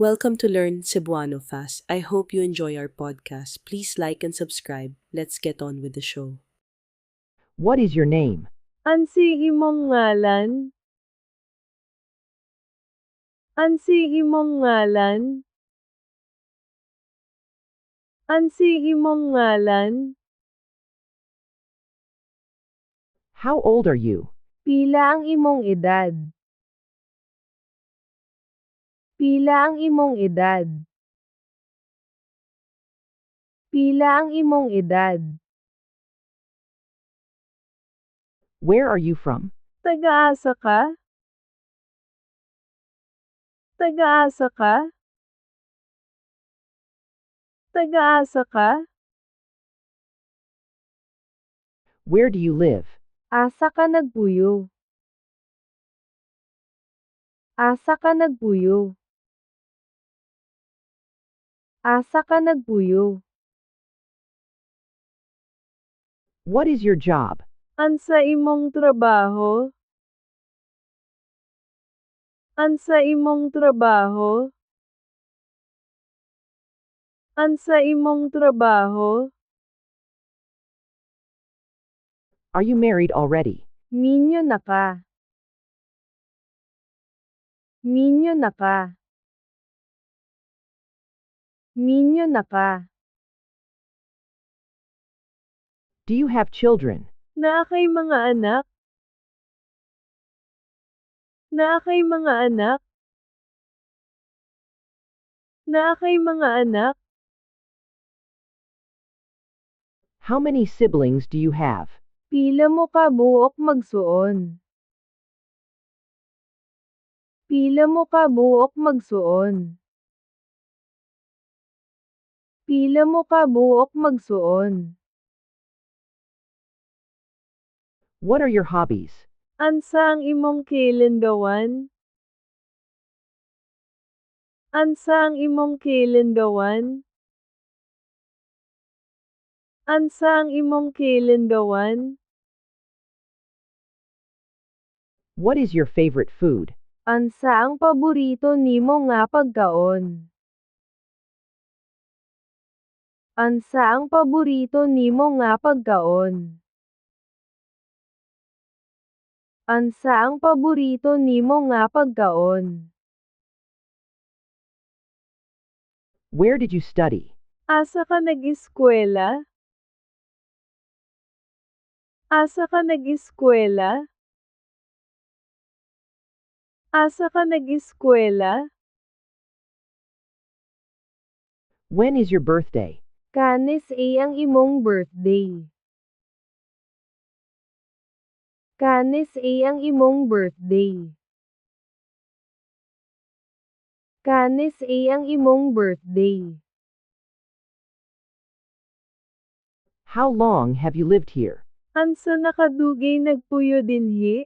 Welcome to Learn Cebuano Fast. I hope you enjoy our podcast. Please like and subscribe. Let's get on with the show. What is your name? Ansi imong ngalan? Ansi imong ngalan? Ansi imong ngalan? How old are you? Pila ang imong edad? Pila ang imong edad? Pila ang imong edad? Where are you from? Taga-asa ka? Taga-asa ka? Taga-asa ka? Where do you live? Asa ka nagpuyo? Asa ka nagpuyo? Asa ka nagpuyo? What is your job? Ansa imong trabaho? Ansa imong trabaho? Ansa imong trabaho? Are you married already? Minyo na ka. Minyo na ka. Minyo na ka. Do you have children? Naa kay mga anak? Naa kay mga anak? Naa kay mga anak? How many siblings do you have? Pila mo ka buok magsuon? Pila mo ka buok magsuon? Pila mo ka buok magsuon? What are your hobbies? Ansa ang imong kilingawan? Ansa ang imong kilingawan? Ansa ang imong kilingawan? What is your favorite food? Ansa ang paborito nimo nga pagkaon? Ansa ang paborito nimo nga pagkaon? Ansa ang paborito nimo nga pagkaon? Where did you study? Asa ka nag-eskwela? Asa ka nag-eskwela? Asa ka nag-eskwela? When is your birthday? Kanis ang imong birthday? Kanis ang imong birthday? Kanis ang imong birthday? How long have you lived here? Ansa nakadugay nagpuyo dinhi?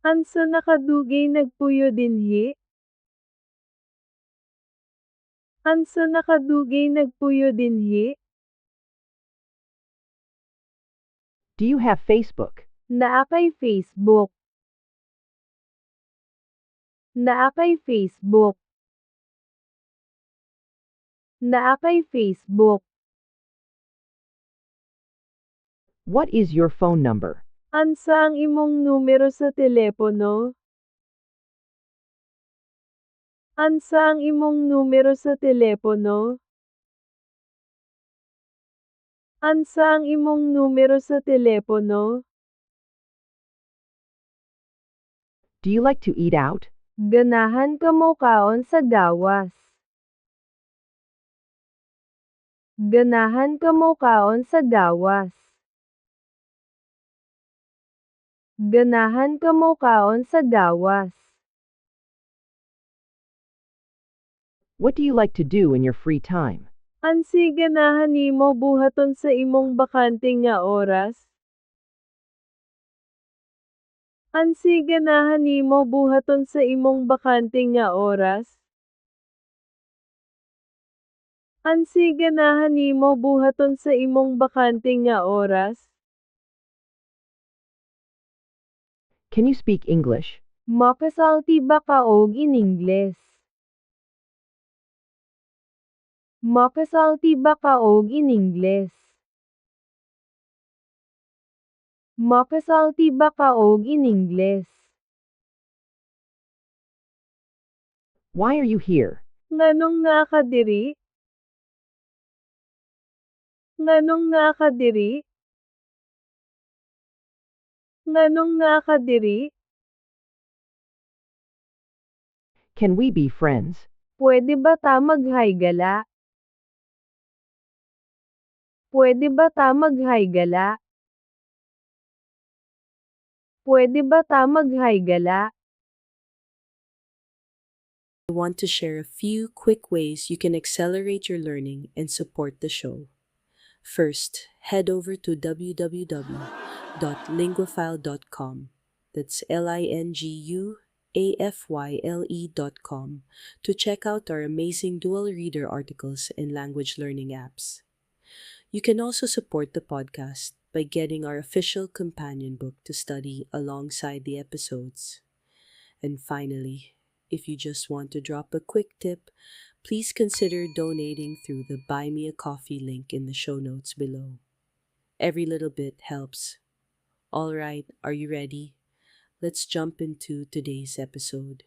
Ansa nakadugay nagpuyo dinhi? Ansa nakadugay nagpuyo dinhi? Do you have Facebook? Naa kay Facebook. Naa kay Facebook. Naa kay Facebook. What is your phone number? Ansa ang imong numero sa telepono? Ansa ang imong numero sa telepono? Ansa ang imong numero sa telepono? Do you like to eat out? Ganahan ka mo kaon sa gawas. Ganahan ka mo kaon sa gawas. Ganahan ka mo kaon sa gawas. What do you like to do in your free time? Ansi ganahan nimo buhaton sa imong bakante nga oras? Ansi ganahan nimo buhaton sa imong bakante nga oras? Ansi ganahan nimo buhaton sa imong bakante nga oras? Can you speak English? Makasalti ba kaog in Ingles? Makasalti ba kaog in Ingles? Makasalti ba kaog in Ingles? Why are you here? Nganong nakadiri? Nganong nakadiri? Nganong nakadiri? Can we be friends? Pwede ba ta maghaygala? Pwede ba ta maghaygala? Pwede ba ta maghaygala? I want to share a few quick ways you can accelerate your learning and support the show. First, head over to www.linguafile.com. That's linguafyle.com to check out our amazing dual reader articles and language learning apps. You can also support the podcast by getting our official companion book to study alongside the episodes. And finally, if you just want to drop a quick tip, please consider donating through the Buy Me a Coffee link in the show notes below. Every little bit helps. All right, are you ready? Let's jump into today's episode.